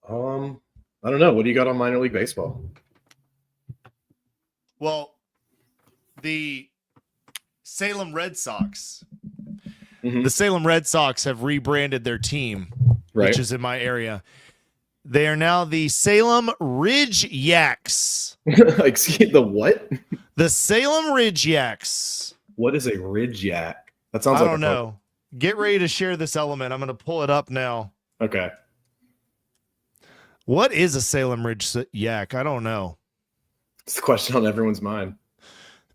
I don't know. What do you got on minor league baseball? Well, the Salem Red Sox. Mm-hmm. The Salem Red Sox have rebranded their team, which is in my area. They are now the Salem Ridge Yaks. Excuse the what? The Salem Ridge Yaks. What is a Ridge Yak? That sounds I like don't know. Get ready to share this element. I'm going to pull it up now. Okay. What is a Salem Ridge Yak? I don't know. It's the question on everyone's mind.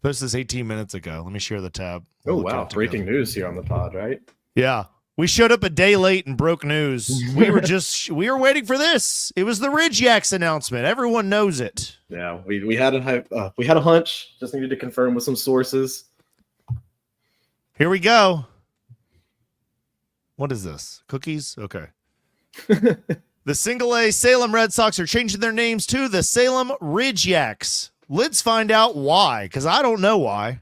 Posted this 18 minutes ago. Let me share the tab. Oh, wow. Breaking news here on the pod, right? Yeah. We showed up a day late and broke news. We were waiting for this. It was the Ridge Yaks announcement. Everyone knows it. Yeah, we had a hunch. Just needed to confirm with some sources. Here we go. What is this? Cookies? Okay. The single A Salem Red Sox are changing their names to the Salem Ridge Yaks. Let's find out why, because I don't know why.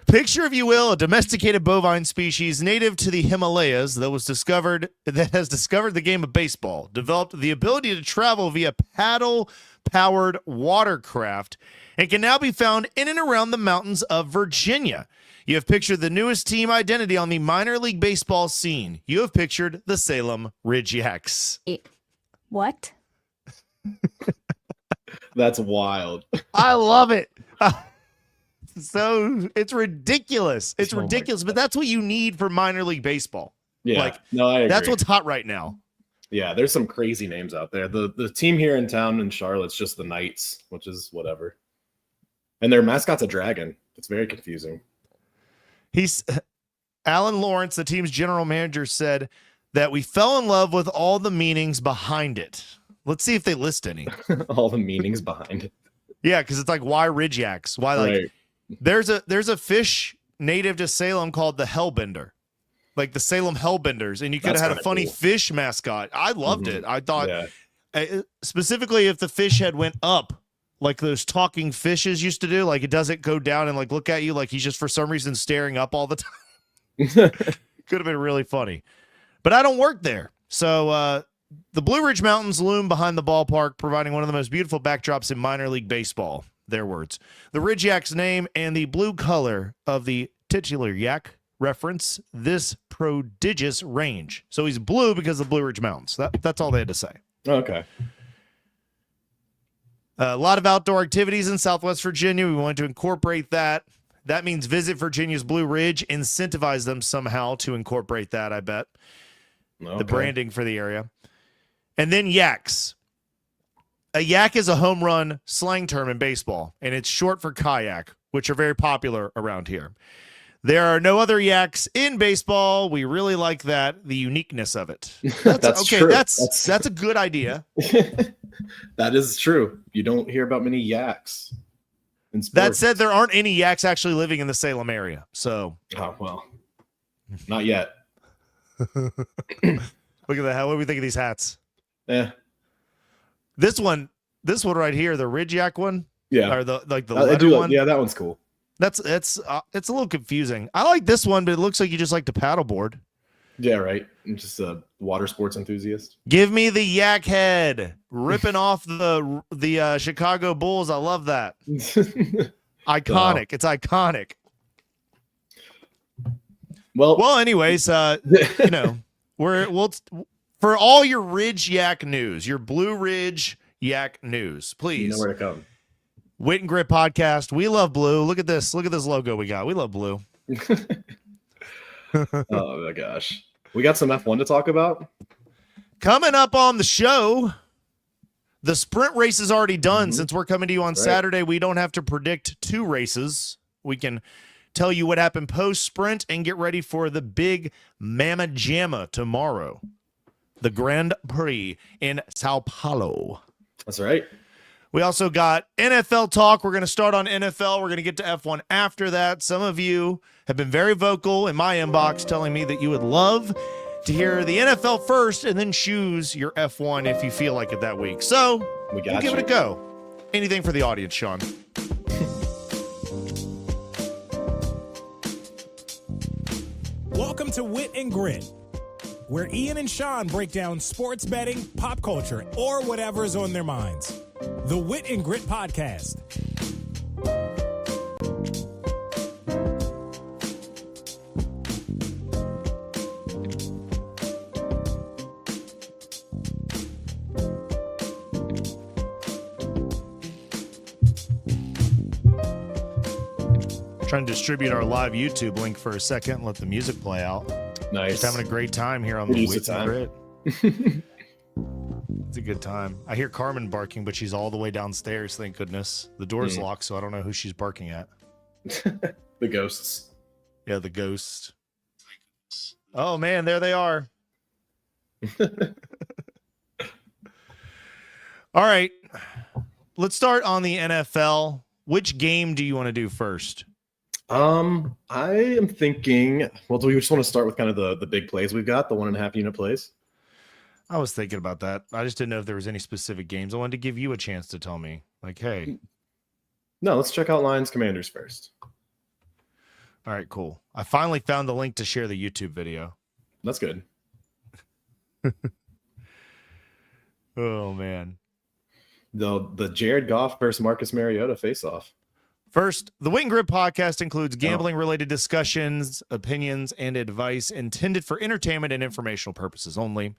Picture, if you will, a domesticated bovine species native to the Himalayas that has discovered the game of baseball, developed the ability to travel via paddle-powered watercraft, and can now be found in and around the mountains of Virginia. You have pictured the newest team identity on the minor league baseball scene. You have pictured the Salem Ridge Yaks. What? That's wild. I love it. So it's ridiculous. It's ridiculous, but that's what you need for minor league baseball. Yeah, I agree. That's what's hot right now. Yeah, there's some crazy names out there. The team here in town in Charlotte's just the Knights, which is whatever. And their mascot's a dragon. It's very confusing. Alan Lawrence, the team's general manager, said that we fell in love with all the meanings behind it. Let's see if they list any. All the meanings behind it. Yeah, because it's like, why Ridge Yaks? Why Right. There's a fish native to Salem called the Hellbender, like the Salem Hellbenders, and you could have had a funny fish mascot. I loved it. I thought specifically if the fish head went up, like those talking fishes used to do, like it doesn't go down and like look at you like he's just for some reason staring up all the time. Could have been really funny, but I don't work there, so the Blue Ridge Mountains loom behind the ballpark, providing one of the most beautiful backdrops in minor league baseball. Their words. The Ridge Yak's name and the blue color of the titular yak reference this prodigious range. So he's blue because of the Blue Ridge Mountains. That's all they had to say. Okay. A lot of outdoor activities in Southwest Virginia. We wanted to incorporate that. That means visit Virginia's Blue Ridge, incentivize them somehow to incorporate that, I bet. Okay. The branding for the area. And then yaks. A yak is a home run slang term in baseball, and it's short for kayak, which are very popular around here. There are no other yaks in baseball. We really like that, the uniqueness of it. That's okay. True. That's a good idea. That is true. You don't hear about many yaks in sports. That said, there aren't any yaks actually living in the Salem area. So, not yet. Look at that. What do we think of these hats? Yeah. This one right here, the Ridge Yak one. Yeah. Or the letter one. Yeah, that one's cool. It's a little confusing. I like this one, but it looks like you just like to paddleboard. Yeah, right. I'm just a water sports enthusiast. Give me the yak head ripping off the Chicago Bulls. I love that. Iconic. Wow. It's iconic. Well, anyways, we'll for all your Ridge Yak news, your Blue Ridge Yak news, please. You know where to come. Wit and Grit podcast. We love blue. Look at this. Look at this logo we got. We love blue. Oh my gosh. We got some F1 to talk about. Coming up on the show, the sprint race is already done. Since we're coming to you on Saturday, we don't have to predict 2 races. We can tell you what happened post-sprint and get ready for the big Mama Jamma tomorrow. The Grand Prix in São Paulo. That's right. We also got NFL talk. We're going to start on NFL. We're going to get to F1 after that. Some of you have been very vocal in my inbox telling me that you would love to hear the NFL first and then choose your F1 if you feel like it that week. So we'll give it a go. Anything for the audience, Sean. Welcome to Wit and Grit, where Ian and Sean break down sports betting, pop culture, or whatever's on their minds. The Wit and Grit Podcast. Trying to distribute our live YouTube link for a second and let the music play out. Nice. Just having a great time here on the Wit and Grit. It's a good time. I hear Carmen barking, but she's all the way downstairs, thank goodness. The door's locked, so I don't know who she's barking at. The ghosts. Yeah, the ghost. Oh, man, there they are. All right. Let's start on the NFL. Which game do you want to do first? I am thinking, well, do we just want to start with kind of the big plays we've got, the 1.5 unit plays? I was thinking about that. I just didn't know if there was any specific games. I wanted to give you a chance to tell me, like, hey. No, let's check out Lions Commanders first. All right, cool. I finally found the link to share the YouTube video. That's good. Oh, man. The Jared Goff versus Marcus Mariota face-off. First, the Wit and Grit podcast includes gambling-related discussions, opinions, and advice intended for entertainment and informational purposes only.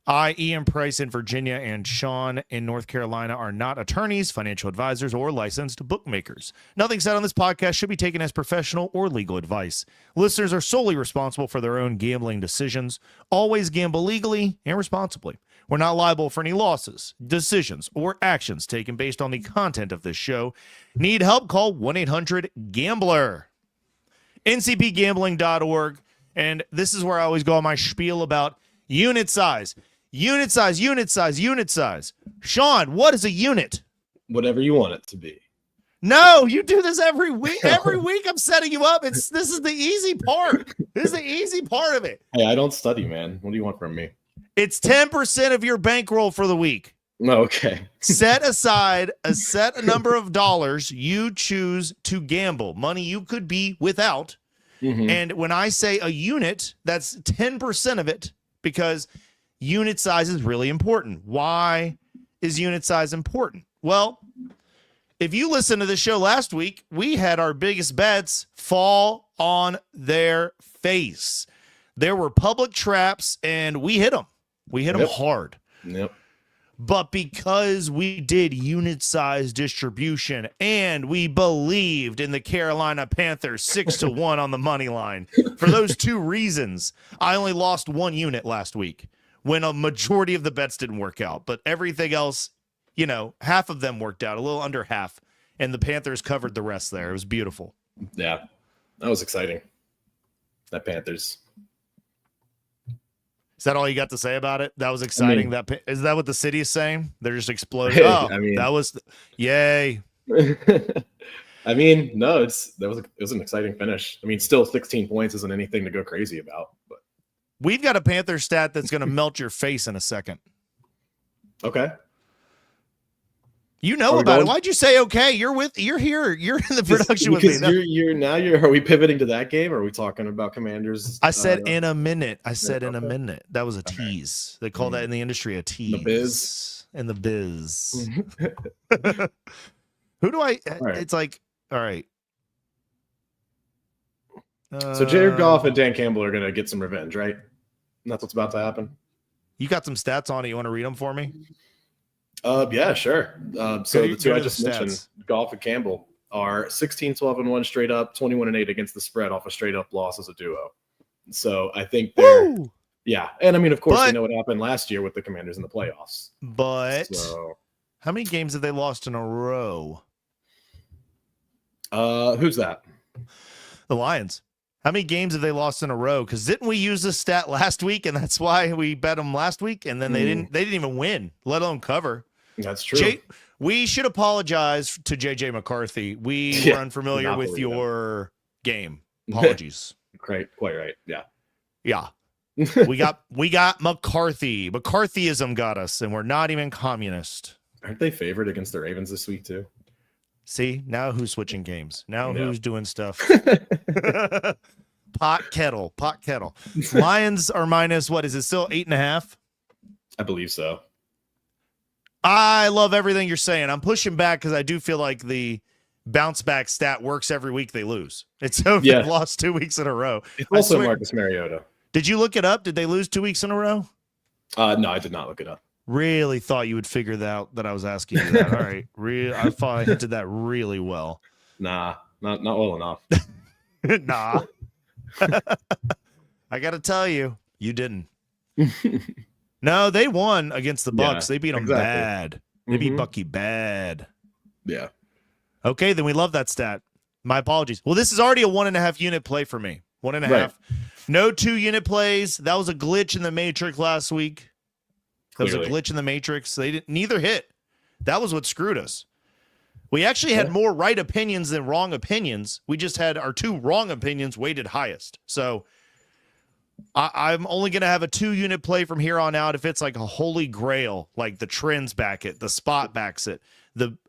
I, Ian Price in Virginia, and Sean in North Carolina are not attorneys, financial advisors, or licensed bookmakers. Nothing said on this podcast should be taken as professional or legal advice. Listeners are solely responsible for their own gambling decisions. Always gamble legally and responsibly. We're not liable for any losses, decisions, or actions taken based on the content of this show. Need help? Call 1-800-GAMBLER. ncpgambling.org. And this is where I always go on my spiel about unit size. Unit size, unit size, unit size. Sean, what is a unit? Whatever you want it to be. No, you do this every week. Every week I'm setting you up. This is the easy part. This is the easy part of it. Hey, I don't study, man. What do you want from me? It's 10% of your bankroll for the week. Okay. Set aside a set number of dollars you choose to gamble. Money you could be without. Mm-hmm. And when I say a unit, that's 10% of it, because unit size is really important. Why is unit size important? Well, if you listened to the show last week, we had our biggest bets fall on their face. There were public traps, and we hit them. We hit them hard. Yep. But because we did unit size distribution and we believed in the Carolina Panthers 6-1 on the money line, for those two reasons, I only lost 1 unit last week when a majority of the bets didn't work out. But everything else, you know, half of them worked out, a little under half, and the Panthers covered the rest there. It was beautiful. Yeah, that was exciting. That Panthers. Is that all you got to say about it? That was exciting. I mean, is that what the city is saying? They're just exploding. Oh, that was yay. I mean, no, it was an exciting finish. I mean, still 16 points isn't anything to go crazy about. But we've got a Panther stat that's going to melt your face in a second. Okay. You know about it. Why'd you say okay? You're here. You're in the production with me. Are we pivoting to that game, or are we talking about Commanders? I said in a minute. In a minute. That was a tease. They call that in the industry a tease. The biz. In the biz. Who do I? Right. It's like, all right. So Jared Goff and Dan Campbell are gonna get some revenge, right? And that's what's about to happen. You got some stats on it. You want to read them for me? Yeah, sure. So the two I just mentioned, Goff and Campbell, are 16-12-1 straight up, 21-8 against the spread off a straight up loss as a duo. So I think they're and I mean, of course, we know what happened last year with the Commanders in the playoffs. But how many games have they lost in a row? Who's that? The Lions. How many games have they lost in a row? Because didn't we use this stat last week, and that's why we bet them last week, and then they didn't even win, let alone cover. That's true. We should apologize to JJ McCarthy. We were unfamiliar with your game. Apologies. Quite right. Yeah. Yeah. we got McCarthy. McCarthyism got us, and we're not even communist. Aren't they favored against the Ravens this week too? See, now who's switching games? Now who's doing stuff? Pot kettle. Lions are minus, what is it, still 8.5? I believe so. I love everything you're saying. I'm pushing back because I do feel like the bounce back stat works every week they lose. It's so they've lost 2 weeks in a row. It's also Marcus Mariota. Did you look it up? Did they lose 2 weeks in a row? No, I did not look it up. Really thought you would figure that out that I was asking you that. All right. I thought I hinted that really well. Nah, not well enough. Nah. I got to tell you, you didn't. No, they won against the Bucks. They beat them bad. They beat Bucky bad. Yeah. Okay, then we love that stat. My apologies. Well, this is already a 1.5 unit play for me. 1.5. Right. No 2 unit plays. That was a glitch in the Matrix last week. That was a glitch in the Matrix. Neither hit. That was what screwed us. We actually had more right opinions than wrong opinions. We just had our 2 wrong opinions weighted highest. So I'm only going to have a 2 unit play from here on out if it's like a holy grail, like the trends back it, the spot backs it,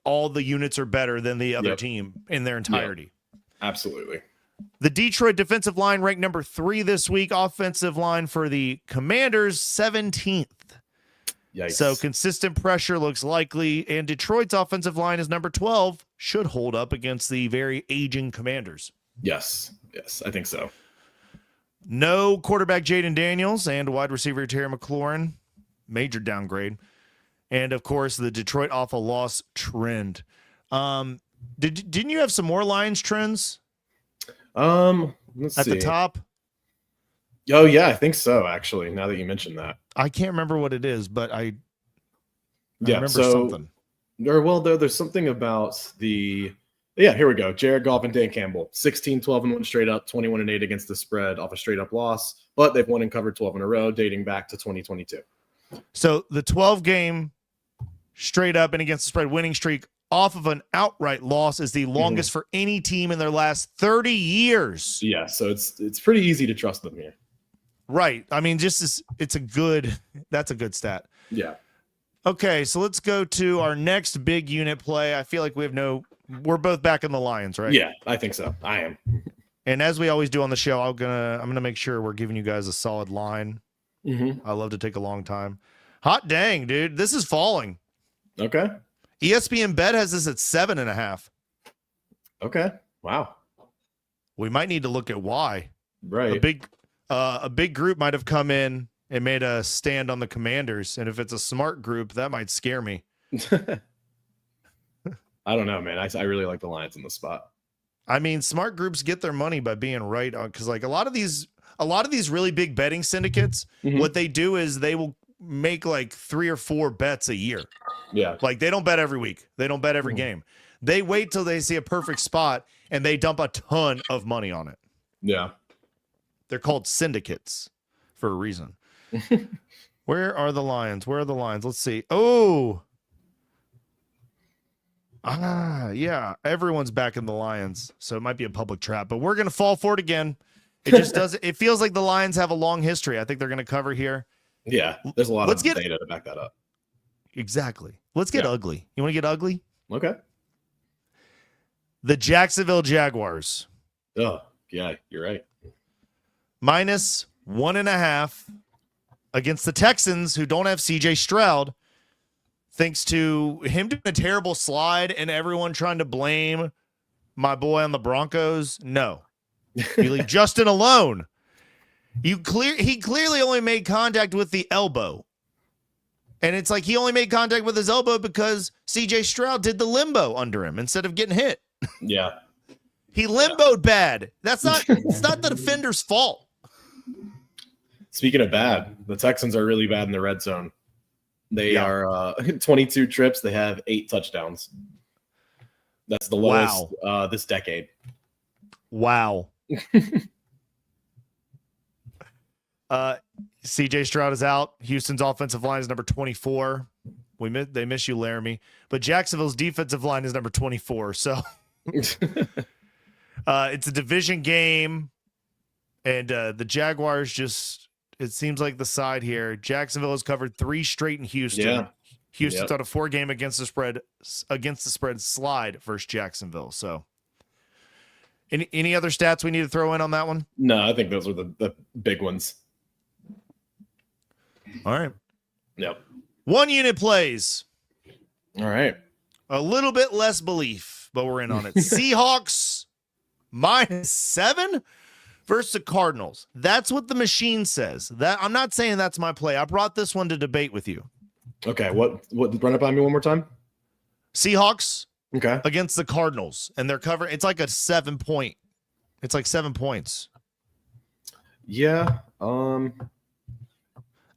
all the units are better than the other team in their entirety. Absolutely. The Detroit defensive line ranked number 3 this week. Offensive line for the Commanders, 17th. Yikes. So consistent pressure looks likely, and Detroit's offensive line is number 12. Should hold up against the very aging Commanders. Yes, I think so. No quarterback Jaden Daniels and wide receiver Terry McLaurin. Major downgrade. And, of course, the Detroit off a loss trend. Didn't you have some more Lions trends? Let's see. At the top? Oh, yeah, I think so, actually, now that you mentioned that. I can't remember what it is, but I remember something. There's something about the... Yeah, here we go. Jared Goff and Dan Campbell, 16, 12, and 1 straight up, 21 and 8 against the spread off a straight up loss, but they've won and covered 12 in a row, dating back to 2022. So the 12 game straight up and against the spread winning streak off of an outright loss is the longest for any team in their last 30 years. Yeah, so it's pretty easy to trust them here. Right. I mean, that's a good stat. Yeah. Okay, so let's go to our next big unit play. I feel like we're both back in the Lions, right? Yeah, I think so. I am. And as we always do on the show, I'm gonna make sure we're giving you guys a solid line. I love to take a long time. Hot dang, dude, this is falling. Okay. ESPN Bet has this at 7.5. Okay. Wow. We might need to look at why. Right. A big group might have come in and made a stand on the Commanders, and if it's a smart group, that might scare me. I don't know, man. I really like the Lions in the spot. I mean, smart groups get their money by being right on, because like a lot of these really big betting syndicates, what they do is they will make like 3 or 4 bets a year. Yeah. Like they don't bet every week. They don't bet every game. They wait till they see a perfect spot and they dump a ton of money on it. Yeah. They're called syndicates for a reason. Where are the Lions? Let's see. Oh. Yeah. Everyone's back in the Lions. So it might be a public trap, but we're going to fall for it again. It just doesn't. It feels like the Lions have a long history. I think they're going to cover here. Yeah. There's a lot of data to back that up. Exactly. Let's get ugly. You want to get ugly? Okay. The Jacksonville Jaguars. Oh, yeah, you're right. Minus 1.5 against the Texans, who don't have CJ Stroud, thanks to him doing a terrible slide and everyone trying to blame my boy on the Broncos. No. You leave Justin alone. He clearly only made contact with the elbow. And it's like he only made contact with his elbow because CJ Stroud did the limbo under him instead of getting hit. Yeah. He limboed bad. It's not the defender's fault. Speaking of bad, the Texans are really bad in the red zone. They are 22 trips. They have 8 touchdowns. That's the lowest this decade. Wow. CJ Stroud is out. Houston's offensive line is number 24. They miss you, Laramie. But Jacksonville's defensive line is number 24. So it's a division game. And the Jaguars it seems like the side here. Jacksonville has covered 3 straight in Houston. Yeah. Houston's on a 4-game against the spread slide versus Jacksonville. So Any other stats we need to throw in on that one? No, I think those are the big ones. All right. Yep. 1 unit plays. All right. A little bit less belief, but we're in on it. Seahawks -7 versus the Cardinals. That's what the machine says. That I'm not saying that's my play. I brought this one to debate with you. Okay. What run it by me one more time? Seahawks Okay. against the Cardinals, and they're covering. It's like a 7 point. It's like 7 points. Yeah.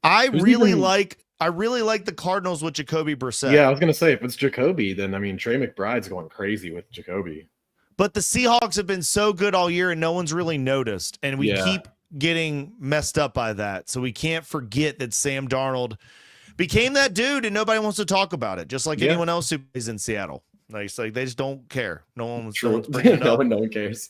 I really like the Cardinals with Jacoby Brissett. Yeah, I was gonna say if it's Jacoby, then I mean Trey McBride's going crazy with Jacoby. But the Seahawks have been so good all year, and no one's really noticed, and we keep getting messed up by that. So we can't forget that Sam Darnold became that dude, and nobody wants to talk about it, just like anyone else who is in Seattle. Like, it's like they just don't care. No one's bringing it up. No one cares.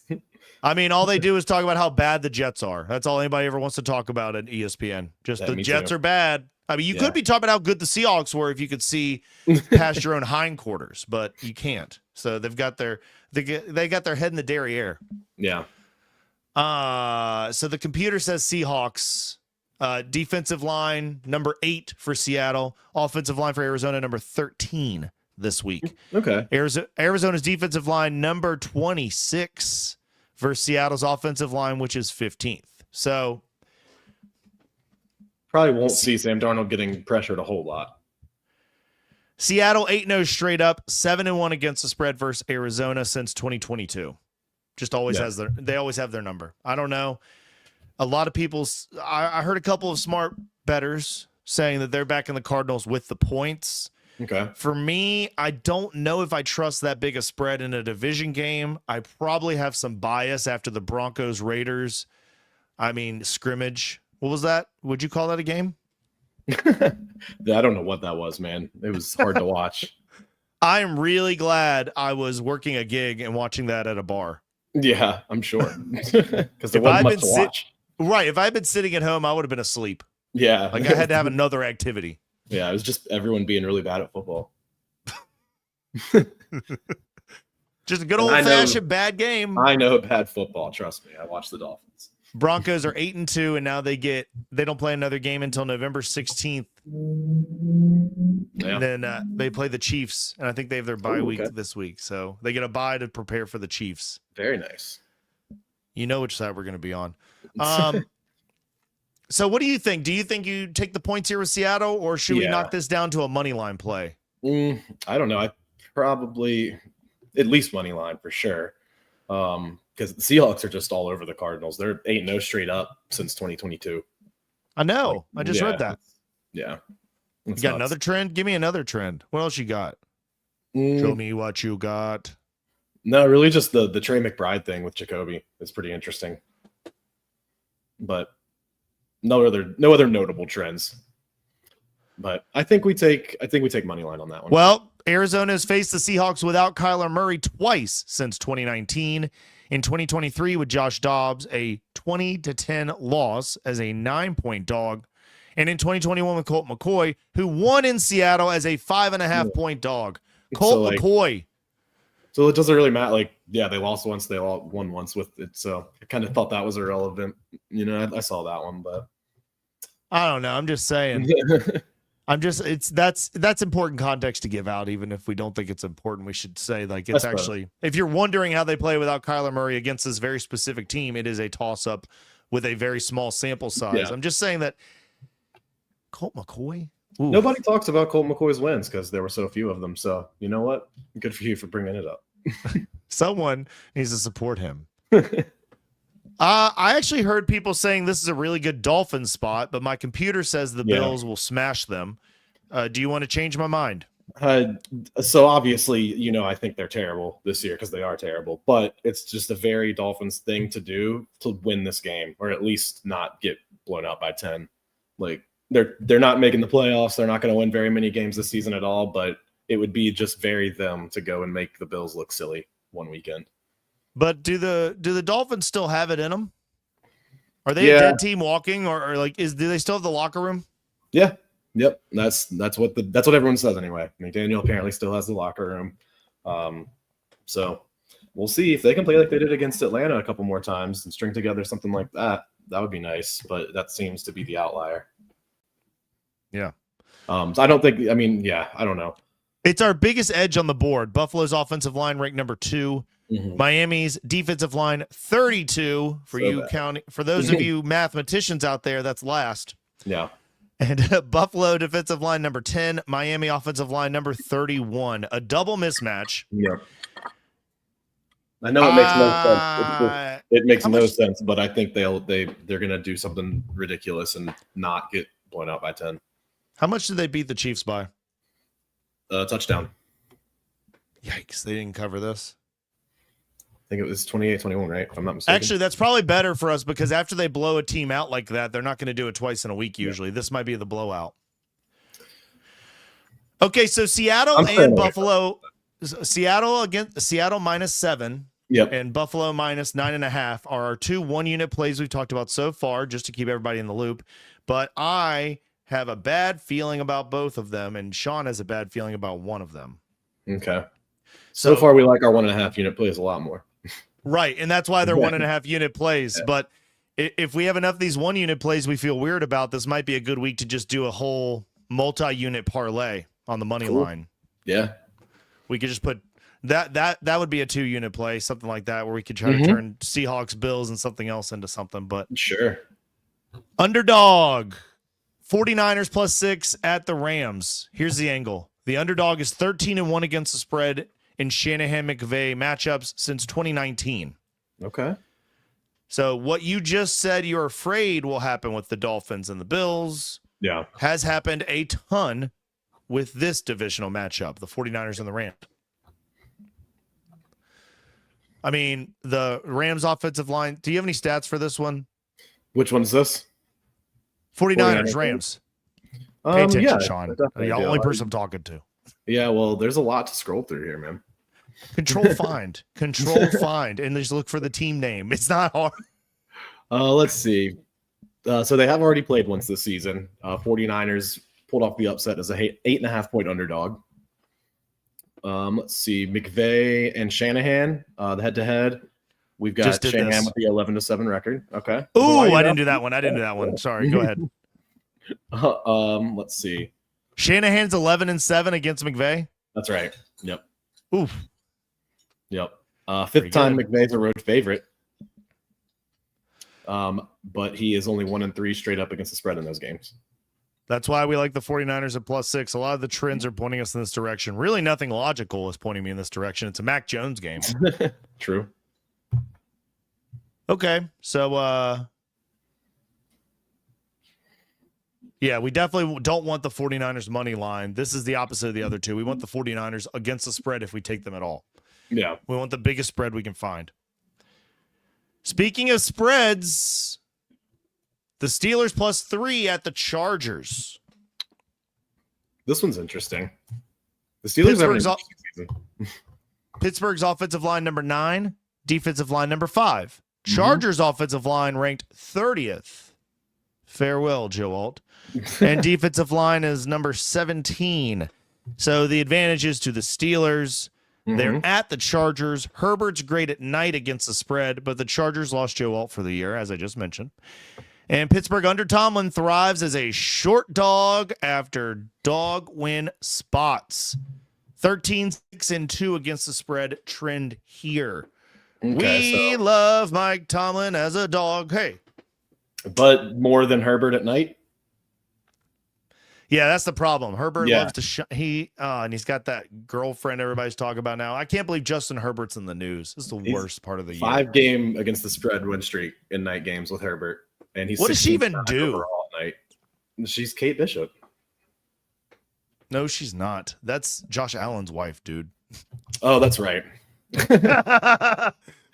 I mean, all they do is talk about how bad the Jets are. That's all anybody ever wants to talk about at ESPN. Just the Jets are bad. I mean, you could be talking about how good the Seahawks were if you could see past your own hindquarters, but you can't. So they got their head in the derriere. Yeah. So the computer says Seahawks. Defensive line number 8 for Seattle. Offensive line for Arizona number 13 this week. Okay. Arizona's defensive line number 26 versus Seattle's offensive line, which is 15th. So probably won't see Sam Darnold getting pressured a whole lot. Seattle 8-0 straight up, 7-1 against the spread versus Arizona since 2022. Just always they always have their number. I don't know. A lot of people, I heard a couple of smart bettors saying that they're backing the Cardinals with the points. Okay. For me, I don't know if I trust that big a spread in a division game. I probably have some bias after the Broncos-Raiders. Scrimmage. What was that? Would you call that a game? I don't know what that was, man. It was hard to watch. I am really glad I was working a gig and watching that at a bar. Yeah, I'm sure. Because there wasn't much to watch. Right. If I had been sitting at home, I would have been asleep. Yeah. Like I had to have another activity. Yeah, it was just everyone being really bad at football. Just a good old-fashioned bad game. I know bad football. Trust me. I watched the Dolphins. Broncos are 8-2, and now they don't play another game until November 16th. Yeah. And then they play the Chiefs, and I think they have their bye week this week. So they get a bye to prepare for the Chiefs. Very nice. You know which side we're going to be on. So what do you think? Do you think you take the points here with Seattle, or should we knock this down to a money line play? I don't know. I probably at least money line for sure. Because the Seahawks are just all over the Cardinals. They're 8-0 straight up since 2022. I know. I just read that. Yeah. You got another trend? Give me another trend. What else you got? Show me what you got. No, really just the Trey McBride thing with Jacoby is pretty interesting. But no other notable trends. But I think we take money line on that one. Well, Arizona has faced the Seahawks without Kyler Murray twice since 2019. In 2023 with Josh Dobbs, a 20-10 loss as a 9-point dog. And in 2021 with Colt McCoy, who won in Seattle as a 5.5-point dog. Colt McCoy. So it doesn't really matter. They lost once, they all won once with it. So I kind of thought that was irrelevant. I saw that one, but I don't know. I'm just saying. That's important context to give out, even if we don't think it's important. We should say it's actually, if you're wondering how they play without Kyler Murray against this very specific team, it is a toss-up with a very small sample size. Yeah. I'm just saying that Colt McCoy. Ooh. Nobody talks about Colt McCoy's wins because there were so few of them. So you know what? Good for you for bringing it up. Someone needs to support him. I actually heard people saying this is a really good Dolphins spot, but my computer says the Bills will smash them. Do you want to change my mind? So obviously, I think they're terrible this year because they are terrible, but it's just a very Dolphins thing to do to win this game, or at least not get blown out by 10. They're not making the playoffs. They're not going to win very many games this season at all, but it would be just very them to go and make the Bills look silly one weekend. But do the Dolphins still have it in them? Are they a dead team walking, or do they still have the locker room? Yeah. Yep. That's what everyone says anyway. McDaniel apparently still has the locker room. So we'll see if they can play like they did against Atlanta a couple more times and string together something like that. That would be nice, but that seems to be the outlier. Yeah. So I don't think. I mean, yeah, I don't know. It's our biggest edge on the board. Buffalo's offensive line ranked number 2. Mm-hmm. Miami's defensive line 32. For those of you mathematicians out there, that's last. Yeah. And Buffalo defensive line number 10. Miami offensive line number 31. A double mismatch. Yeah. I know it makes no sense. It makes no sense, but I think they're gonna do something ridiculous and not get blown out by 10. How much did they beat the Chiefs by? Touchdown. Yikes, they didn't cover this. I think it was 28-21, right? If I'm not mistaken. Actually, that's probably better for us because after they blow a team out like that, they're not going to do it twice in a week usually. Yeah. This might be the blowout. Okay, so Seattle and Buffalo. Seattle -7. Yep. And Buffalo -9.5 are our 2 1-unit plays we've talked about so far, just to keep everybody in the loop. But I have a bad feeling about both of them, and Sean has a bad feeling about one of them. Okay. So far, we like our 1.5-unit plays a lot more. Right, and that's why they're 1.5-unit plays. Yeah. But if we have enough of these 1-unit plays we feel weird about, this might be a good week to just do a whole multi-unit parlay on the money line. Yeah. We could just put that would be a 2-unit play, something like that, where we could try to turn Seahawks, Bills, and something else into something. But sure. Underdog. 49ers +6 at the Rams. Here's the angle. The underdog is 13-1 against the spread in Shanahan-McVay matchups since 2019. Okay. So what you just said you're afraid will happen with the Dolphins and the Bills has happened a ton with this divisional matchup, the 49ers and the Rams. I mean, the Rams offensive line, do you have any stats for this one? Which one's this? 49ers, Rams. Pay attention, Sean. You're the only person I'm talking to. Yeah, well, there's a lot to scroll through here, man. Control find, and just look for the team name. It's not hard. Let's see. So they have already played once this season. 49ers pulled off the upset as a 8.5-point underdog. Let's see. McVay and Shanahan, the head-to-head. We've got Shanahan with the 11-7 record. Okay. Ooh, I didn't do that one. Sorry, go ahead. Let's see. Shanahan's 11-7 against McVay. That's right. Yep. Oof. Yep. Fifth time McVay's a road favorite. But he is only 1-3 straight up against the spread in those games. That's why we like the 49ers at +6. A lot of the trends are pointing us in this direction. Really nothing logical is pointing me in this direction. It's a Mac Jones game. True. Okay. So, yeah, we definitely don't want the 49ers money line. This is the opposite of the other two. We want the 49ers against the spread if we take them at all. Yeah. We want the biggest spread we can find. Speaking of spreads, the Steelers +3 at the Chargers. This one's interesting. The Steelers have an interesting season. Pittsburgh's offensive line number 9, defensive line number 5. Chargers offensive line ranked 30th. Farewell, Joe Alt. And defensive line is number 17. So the advantage is to the Steelers. They're at the Chargers. Herbert's great at night against the spread, but the Chargers lost Joe Alt for the year, as I just mentioned. And Pittsburgh under Tomlin thrives as a short dog after dog win spots. 13-6-2 against the spread trend here. Okay, we love Mike Tomlin as a dog. Hey. But more than Herbert at night? Yeah, that's the problem. Herbert loves to and he's got that girlfriend everybody's talking about now. I can't believe Justin Herbert's in the news. This is the worst part of the year. 5-game against the spread win streak in night games with Herbert. And he's what does she even do? All night. She's Kate Bishop. No, she's not. That's Josh Allen's wife, dude. Oh, that's right.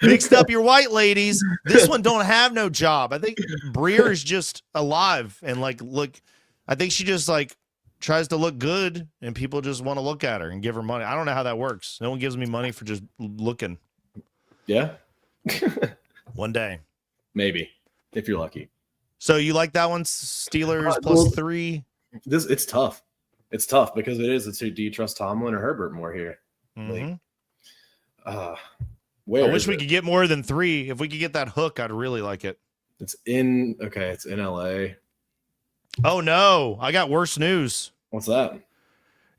Mixed up your white ladies. This one don't have no job. I think Breer is just alive and look. I think she just tries to look good and people just want to look at her and give her money. I don't know how that works. No one gives me money for just looking. Yeah. One day. Maybe. If you're lucky. So you like that one? Steelers +3. It's tough. It's tough because it is. Do you trust Tomlin or Herbert more here? I wish we could get more than 3. If we could get that hook, I'd really like it. It's in LA. Oh no, I got worse news. What's that?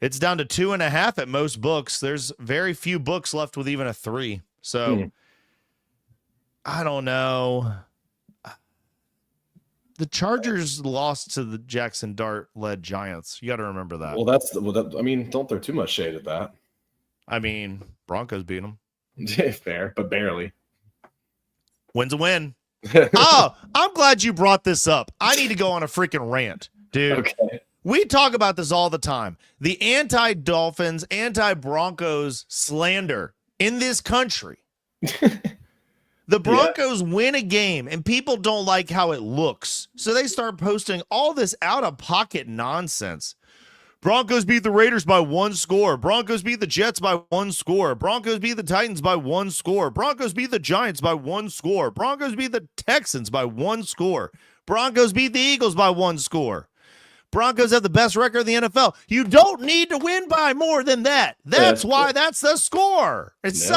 It's down to 2.5 at most books. There's very few books left with even a 3. So I don't know. The Chargers lost to the Jackson Dart-led Giants. You got to remember that. Well, I mean, don't throw too much shade at that. I mean, Broncos beat them. Fair, but barely. Win's a win. Oh, I'm glad you brought this up. I need to go on a freaking rant, dude. Okay. We talk about this all the time. The anti-Dolphins, anti-Broncos slander in this country. The Broncos win a game, and people don't like how it looks. So they start posting all this out-of-pocket nonsense. Broncos beat the Raiders by 1 score. Broncos beat the Jets by 1 score. Broncos beat the Titans by 1 score. Broncos beat the Giants by 1 score. Broncos beat the Texans by 1 score. Broncos beat the Eagles by 1 score. Broncos have the best record in the NFL. You don't need to win by more than that. That's why that's the score. It's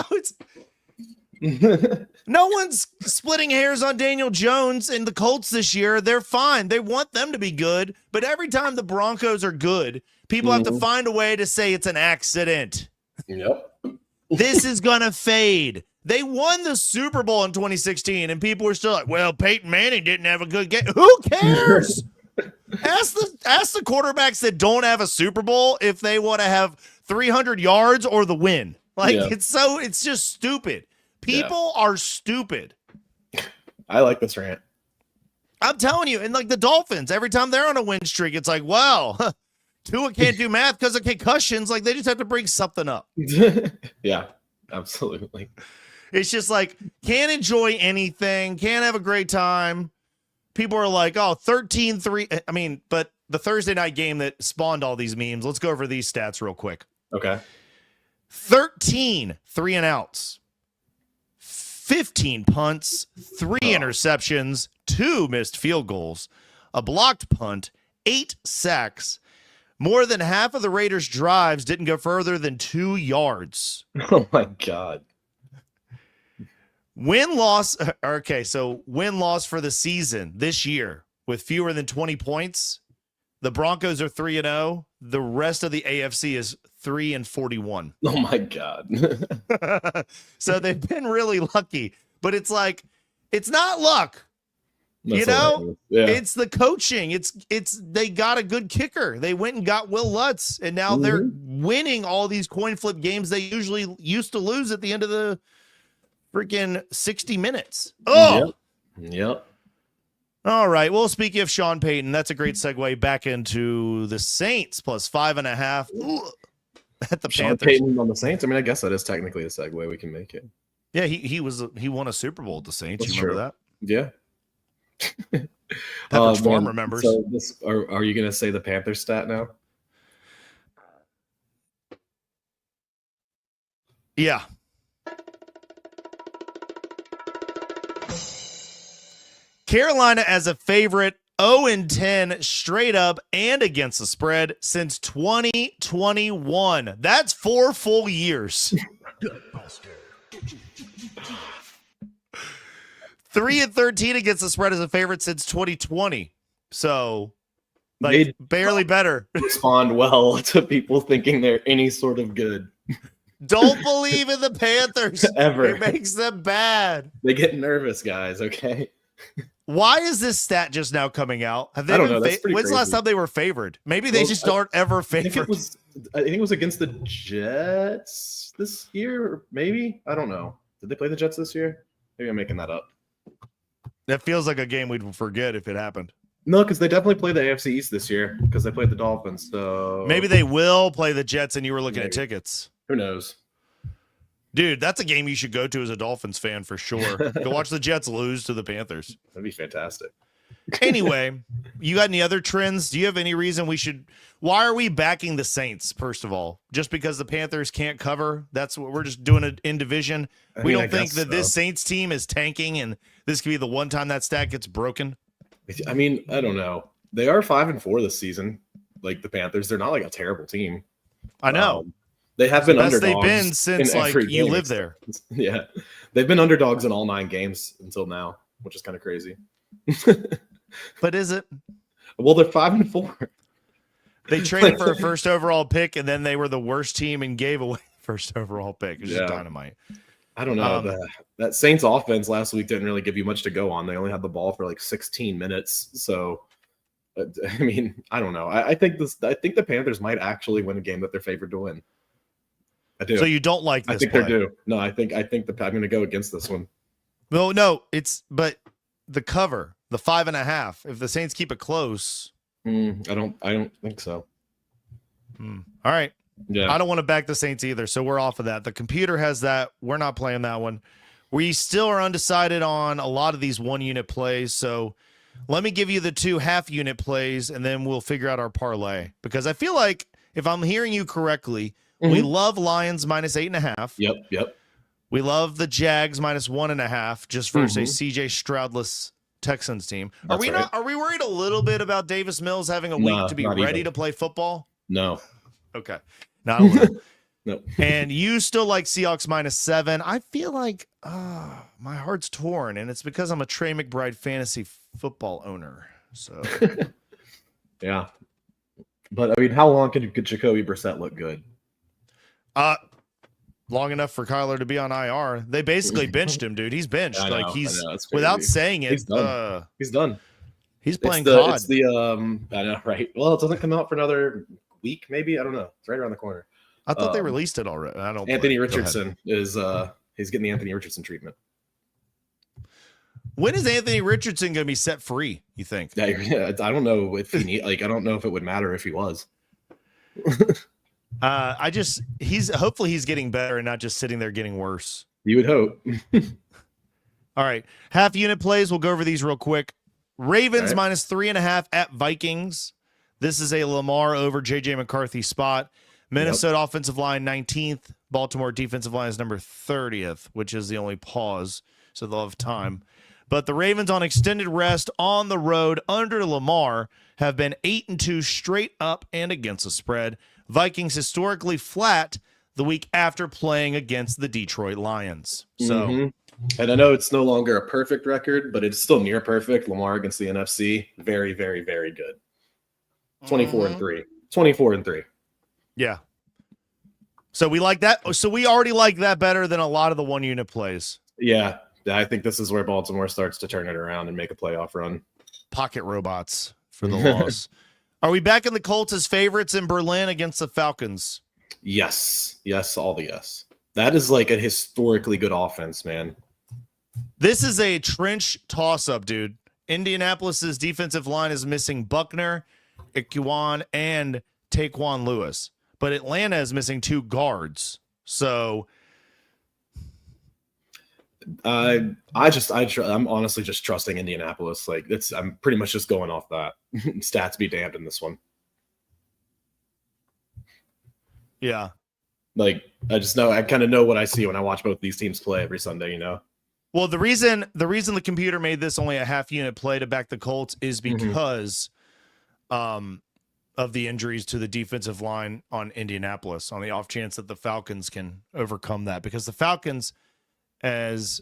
no one's splitting hairs on Daniel Jones and the Colts this year. They're fine. They want them to be good. But every time the Broncos are good, people have to find a way to say it's an accident. Yep. This is going to fade. They won the Super Bowl in 2016, and people were still like, well, Peyton Manning didn't have a good game. Who cares? Ask the quarterbacks that don't have a Super Bowl if they want to have 300 yards or the win. It's just stupid. People are stupid. I like this rant. I'm telling you, and like the Dolphins, every time they're on a win streak, it's like, well, Tua can't do math because of concussions. Like they just have to bring something up. Yeah, absolutely. It's just like, can't enjoy anything, can't have a great time. People are like, oh, 13-3. I mean, but the Thursday night game that spawned all these memes, let's go over these stats real quick. Okay. 13 3-and-outs, 15 punts, 3 interceptions, 2 missed field goals, a blocked punt, 8 sacks. More than half of the Raiders' drives didn't go further than 2 yards. Oh, my God. Win-loss. Okay, so win-loss for the season this year with fewer than 20 points. The Broncos are 3-0. The rest of the AFC is 3-41. Oh, my God. So they've been really lucky. But it's like, it's not luck. That's It's the coaching. It's they got a good kicker. They went and got Will Lutz, and now they're winning all these coin flip games they usually used to lose at the end of the freaking 60 minutes. Oh, yep. All right. Well, speaking of Sean Payton, that's a great segue back into the Saints plus 5.5 at the Sean Panthers. Payton on the Saints. I mean, I guess that is technically a segue. We can make it. Yeah, he won a Super Bowl at the Saints. That's you remember true. that? Yeah. Pepperidge Farm remembers. So are you going to say the Panthers stat now? Yeah. Carolina as a favorite, 0-10 straight up and against the spread since 2021. That's 4 full years. 3-13 against the spread as a favorite since 2020. So, like, barely better. Respond well to people thinking they're any sort of good. Don't believe in the Panthers. Ever. It makes them bad. They get nervous, guys, okay? Why is this stat just now coming out? Have they I don't know. That's when's the last crazy. time they were favored? Maybe they just aren't ever favored. I think it was against the Jets this year, maybe. I don't know. Did they play the Jets this year? Maybe I'm making that up. That feels like a game we'd forget if it happened. No, because they definitely played the AFC East this year because they played the Dolphins. So maybe they will play the Jets and you were looking at tickets. Who knows? Dude, that's a game you should go to as a Dolphins fan for sure. Go watch the Jets lose to the Panthers. That'd be fantastic. Anyway, you got any other trends? Do you have any reason we should? Why are we backing the Saints, first of all? Just because the Panthers can't cover? That's what we're just doing it in division. We don't think that this Saints team is tanking and this could be the one time that stat gets broken. I mean, I don't know. They are 5-4 this season. Like the Panthers, they're not like a terrible team. I know. They have been underdogs. They've been since like you live there. Yeah, they've been underdogs in all 9 games until now, which is kind of crazy. But is it? Well, they're 5-4. They traded for a first overall pick, and then they were the worst team and gave away first overall pick. It's just dynamite. I don't know. That Saints offense last week didn't really give you much to go on. They only had the ball for like 16 minutes. So, I mean, I don't know. I think the Panthers might actually win a game that they're favored to win. I do. So you don't like this? I think play. they do. No, I think I'm going to go against this one. No, but the cover, the 5.5. If the Saints keep it close, I don't think so. All right. Yeah. I don't want to back the Saints either, so we're off of that. The computer has that. We're not playing that one. We still are undecided on a lot of these 1-unit plays, so let me give you the 2 half-unit plays, and then we'll figure out our parlay. Because I feel like, if I'm hearing you correctly, we love Lions minus 8.5. Yep. We love the Jags minus 1.5 just versus a CJ Stroudless Texans team. Are we worried a little bit about Davis Mills having a week to be ready to play football? No. Okay. Not a little. No. And you still like Seahawks minus 7. I feel like my heart's torn, and it's because I'm a Trey McBride fantasy football owner. So yeah. But I mean, how long could Jacoby Brissett look good? Long enough for Kyler to be on IR. They basically benched him, dude. He's benched. I know, he's without saying it. He's done. He's done. He's playing COD. It's the I know, right? Well, it doesn't come out for another week, maybe. I don't know. It's right around the corner. I thought they released it already. I don't. Anthony Richardson is he's getting the Anthony Richardson treatment. When is Anthony Richardson going to be set free? You think? Yeah, I don't know if he I don't know if it would matter if he was. Hopefully he's getting better and not just sitting there getting worse. You would hope. All right, half unit plays. We'll go over these real quick. Ravens minus 3.5 at Vikings. This is a Lamar over JJ McCarthy spot. Minnesota offensive line 19th. Baltimore defensive line is number 30th, which is the only pause, so they'll have time. But the Ravens on extended rest on the road under Lamar have been 8-2 straight up and against the spread. Vikings historically flat the week after playing against the Detroit Lions. So, and I know it's no longer a perfect record, but it's still near perfect. Lamar against the NFC, very, very, very good. 24-3. 24-3. Yeah. So we like that. So we already like that better than a lot of the 1-unit plays. Yeah. I think this is where Baltimore starts to turn it around and make a playoff run. Pocket robots for the loss. Are we back in the Colts as favorites in Berlin against the Falcons? Yes. Yes, all the yes. That is like a historically good offense, man. This is a trench toss-up, dude. Indianapolis's defensive line is missing Buckner, Ikuan, and Taquan Lewis. But Atlanta is missing 2 guards. So I'm honestly just trusting Indianapolis. Like I'm pretty much just going off that. Stats be damned in this one. Yeah. Like I kind of know what I see when I watch both these teams play every Sunday, you know. Well, the reason the computer made this only a half unit play to back the Colts is because of the injuries to the defensive line on Indianapolis, on the off chance that the Falcons can overcome that. Because the Falcons, favorites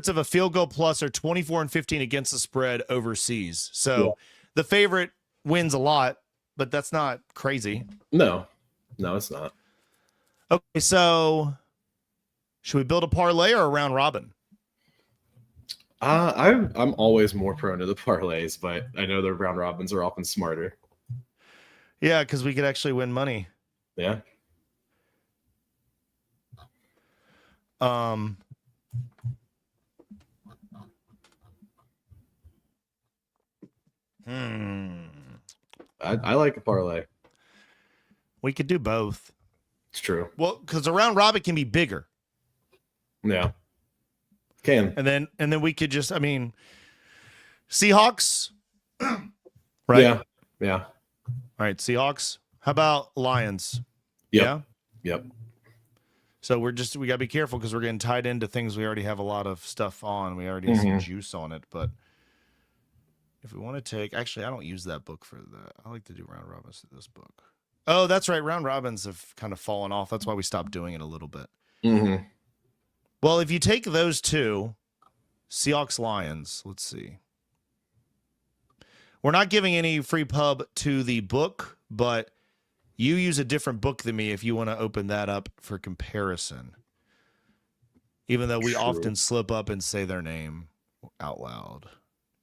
of a field goal plus are 24-15 against the spread overseas. So the favorite wins a lot, but that's not crazy. No, it's not. Okay, so should we build a parlay or a round robin? I'm always more prone to the parlays, but I know the round robins are often smarter. Yeah, because we could actually win money. Yeah. I like a parlay. We could do both. It's true. Well, because the round robin can be bigger. Yeah. Can. And then we could just, Seahawks. Right? Yeah. All right, Seahawks. How about Lions? Yep. Yeah. Yep. So we got to be careful because we're getting tied into things we already have a lot of stuff on. We already have some juice on it, but if we want to take, actually, I don't use that book for that. I like to do round robins to this book. Oh, that's right. Round robins have kind of fallen off. That's why we stopped doing it a little bit. Mm-hmm. Well, if you take those two, Seahawks Lions, let's see. We're not giving any free pub to the book, but you use a different book than me if you want to open that up for comparison. Even though we often slip up and say their name out loud.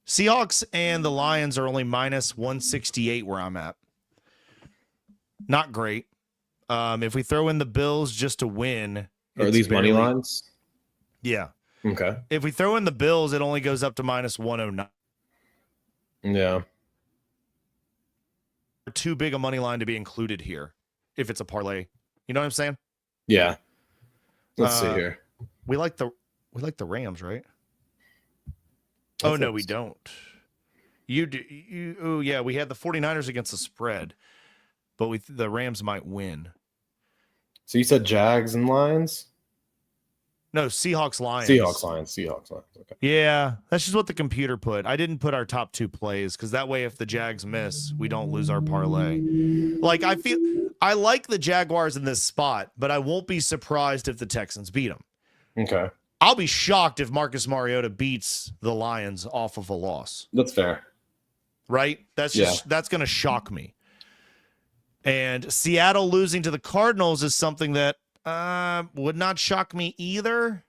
Seahawks and the Lions are only minus 168 where I'm at. Not great. If we throw in the Bills just to win. Are these money lines? Yeah. Okay. If we throw in the Bills, it only goes up to minus 109. Yeah. Too big a money line to be included here if it's a parlay. You know what I'm saying? Yeah. Let's see here. We like the Rams, right? Oh no, we don't. You do. Oh yeah, we had the 49ers against the spread, but the Rams might win. So you said Jags and Lions? No, Seahawks Lions. Seahawks Lions. Okay. Yeah, that's just what the computer put. I didn't put our top 2 plays because that way, if the Jags miss, we don't lose our parlay. Like I like the Jaguars in this spot, but I won't be surprised if the Texans beat them. Okay. I'll be shocked if Marcus Mariota beats the Lions off of a loss. That's fair. Right? That's going to shock me. And Seattle losing to the Cardinals is something that would not shock me either,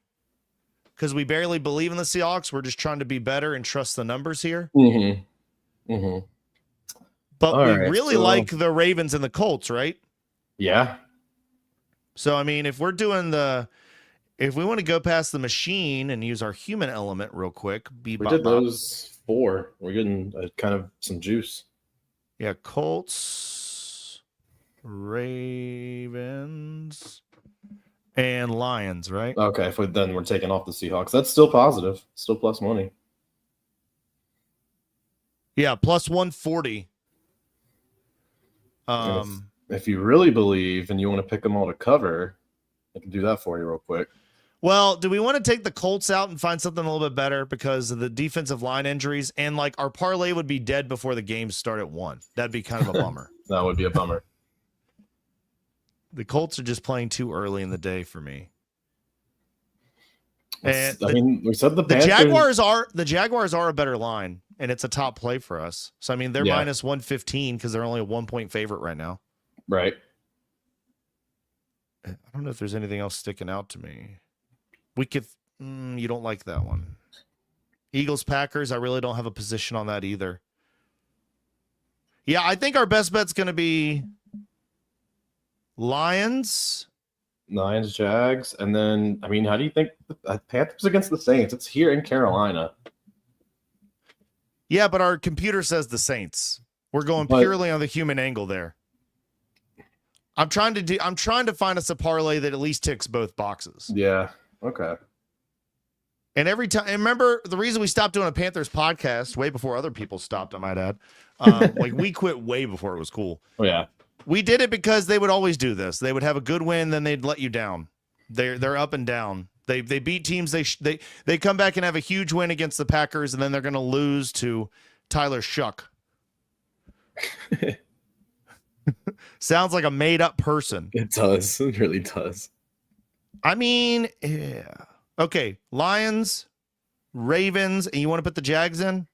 because we barely believe in the Seahawks. We're just trying to be better and trust the numbers here. Mm-hmm. Mm-hmm. But we really like the Ravens and the Colts, right? Yeah. So, I mean, if we want to go past the machine and use our human element real quick. We did those 4. We're getting kind of some juice. Yeah, Colts, Ravens, and Lions, right? Okay, then we're taking off the Seahawks. That's still positive. Still plus money. Yeah, plus 140. If you really believe and you want to pick them all to cover, I can do that for you real quick. Well, do we want to take the Colts out and find something a little bit better because of the defensive line injuries? And like our parlay would be dead before the games start at 1. That'd be kind of a bummer. That would be a bummer. The Colts are just playing too early in the day for me. And we said the Jaguars are a better line, and it's a top play for us. So I mean, they're minus 115 because they're only a 1-point favorite right now. Right. I don't know if there's anything else sticking out to me. We could. You don't like that one. Eagles Packers. I really don't have a position on that either. Yeah, I think our best bet's going to be Lions, Jags, and then, I mean, how do you think the Panthers against the Saints? It's here in Carolina. Yeah, but our computer says the Saints. We're going purely on the human angle there. I'm trying to find us a parlay that at least ticks both boxes. Yeah. Okay. And every time, and remember the reason we stopped doing a Panthers podcast way before other people stopped, I might add. Like we quit way before it was cool. Oh yeah. We did it because they would always do this. They would have a good win, then they'd let you down. They're up and down. They beat teams. They come back and have a huge win against the Packers, and then they're going to lose to Tyler Shuck. Sounds like a made up person. It does. It really does. I mean, yeah. Okay, Lions, Ravens, and you want to put the Jags in?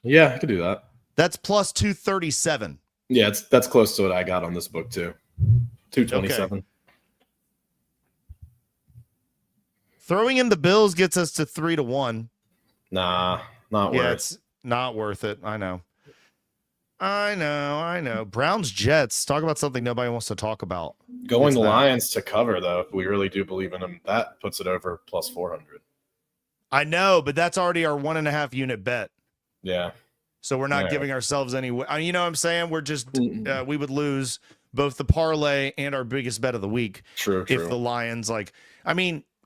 Yeah, I could do that. That's plus 237. Yeah, that's close to what I got on this book too. 227. Okay. Throwing in the Bills gets us to 3-1. Nah, not worth. Yeah, it's not worth it. I know. Browns Jets. Talk about something nobody wants to talk about. Going Lions to cover, though, if we really do believe in them, that puts it over plus 400. I know, but that's already our 1.5 unit bet. Yeah. So we're not giving ourselves any. You know what I'm saying? We're just we would lose both the parlay and our biggest bet of the week. True. If the Lions,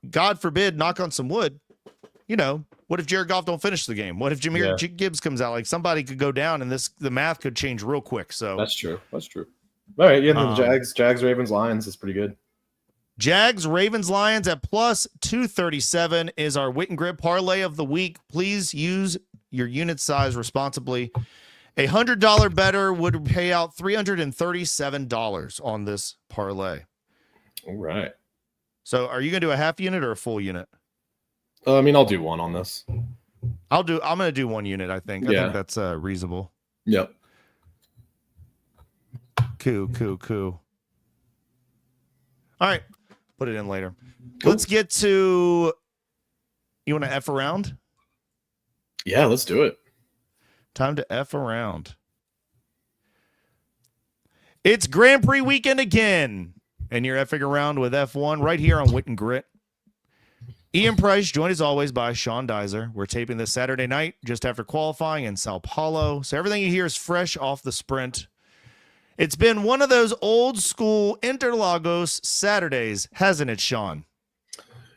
God forbid, knock on some wood. You know, what if Jared Goff don't finish the game? What if Jahmyr Gibbs comes out? Like somebody could go down, and the math could change real quick. So that's true. All right, yeah. The Jags, Ravens, Lions is pretty good. Jags, Ravens, Lions at plus 237 is our Wit and Grit parlay of the week. Please use your unit size responsibly. $100 better would pay out $337 on this parlay. All right. So are you going to do a half unit or a full unit? I mean, I'll do one on this. I'm going to do 1 unit, I think. I think that's reasonable. Yep. Cool. All right. Put it in later. Cool. Let's get to, you want to F around? Yeah, let's do it. Time to F around. It's Grand Prix weekend again. And you're Fing around with F1 right here on Wit and Grit. Ian Price, joined as always by Sean Duiser. We're taping this Saturday night just after qualifying in Sao Paulo. So everything you hear is fresh off the sprint. It's been one of those old school Interlagos Saturdays, hasn't it, Sean?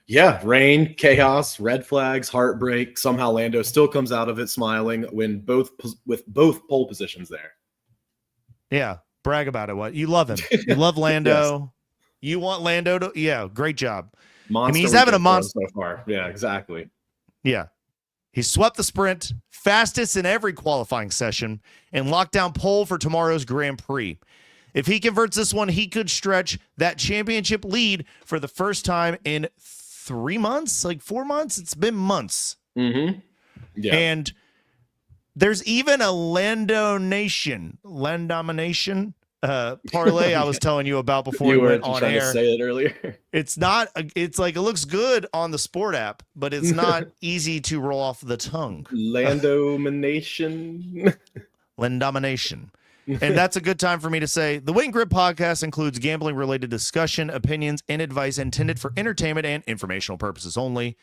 Yeah, rain, chaos, red flags, heartbreak. Somehow Lando still comes out of it smiling with both pole positions there. Yeah, brag about it. What you love him. You love Lando. Yes. You want Lando to, great job. Monster, I mean, he's having a monster so far. Yeah, exactly. Yeah. He swept the sprint, fastest in every qualifying session, and locked down pole for tomorrow's Grand Prix. If he converts this one, he could stretch that championship lead for the first time in 3 months, like 4 months. It's been months. Mm-hmm. Yeah. And there's even a Landomination parlay I was telling you about before we went on air. To say it earlier. It's not. It's like it looks good on the sport app, but it's not easy to roll off the tongue. Landomination. Landomination. And that's a good time for me to say the Wit and Grit podcast includes gambling-related discussion, opinions, and advice intended for entertainment and informational purposes only.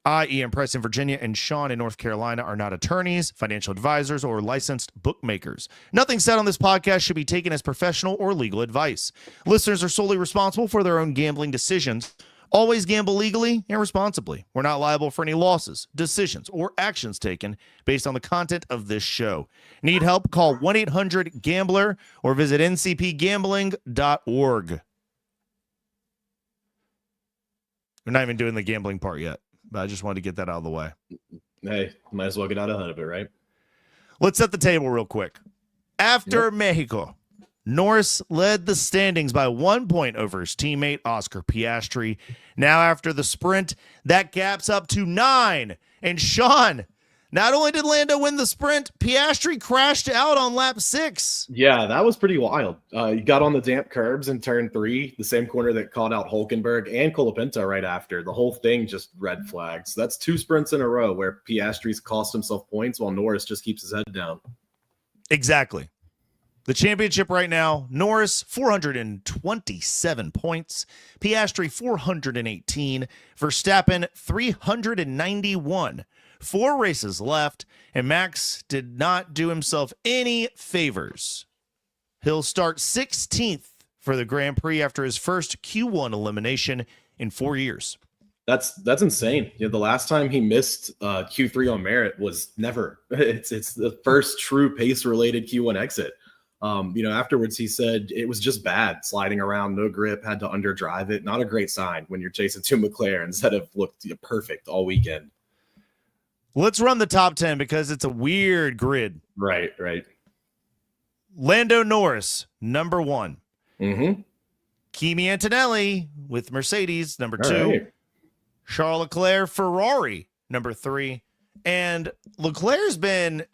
I, Ian Price in Virginia, and Sean in North Carolina are not attorneys, financial advisors, or licensed bookmakers. Nothing said on this podcast should be taken as professional or legal advice. Listeners are solely responsible for their own gambling decisions. Always gamble legally and responsibly. We're not liable for any losses, decisions, or actions taken based on the content of this show. Need help? Call 1-800-GAMBLER or visit ncpgambling.org. We're not even doing the gambling part yet, but I just wanted to get that out of the way. Hey, might as well get out ahead of it, right? Let's set the table real quick. After Mexico, Norris led the standings by 1 point over his teammate, Oscar Piastri. Now after the sprint, that gap's up to 9. And Sean, not only did Lando win the sprint, Piastri crashed out on lap 6. Yeah, that was pretty wild. He got on the damp curbs in turn 3, the same corner that caught out Hülkenberg and Colapinto right after. The whole thing just red flags. That's 2 sprints in a row where Piastri's cost himself points while Norris just keeps his head down. Exactly. The championship right now, Norris, 427 points. Piastri, 418. Verstappen, 391. 4 races left, and Max did not do himself any favors. He'll start 16th for the Grand Prix after his first Q1 elimination in 4 years. That's insane. You know, the last time he missed Q3 on merit was never. It's the first true pace-related Q1 exit. Afterwards he said it was just bad, sliding around, no grip, had to underdrive it. Not a great sign when you're chasing 2 McLarens that have looked perfect all weekend. Let's run the top 10 because it's a weird grid. Right. Lando Norris, number 1. Mm-hmm. Kimi Antonelli with Mercedes, number 2. Right. Charles Leclerc, Ferrari, number 3. And Leclerc's been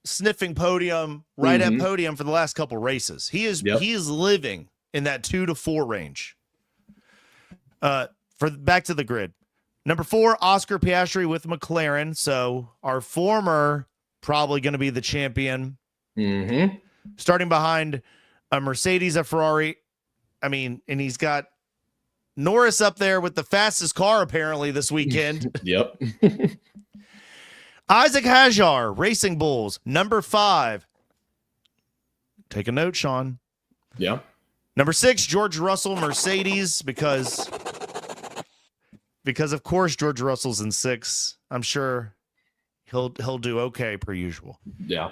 sniffing podium, at podium for the last couple races. He is living in that 2 to 4 range. Back to the grid. Number 4, Oscar Piastri with McLaren. So our former probably going to be the champion. Mm-hmm. Starting behind a Mercedes, a Ferrari. I mean, and he's got Norris up there with the fastest car apparently this weekend. Yep. Isack Hadjar, Racing Bulls, number 5. Take a note, Sean. Yeah. Number 6, George Russell, Mercedes, because of course George Russell's in 6. I'm sure he'll do okay per usual. Yeah.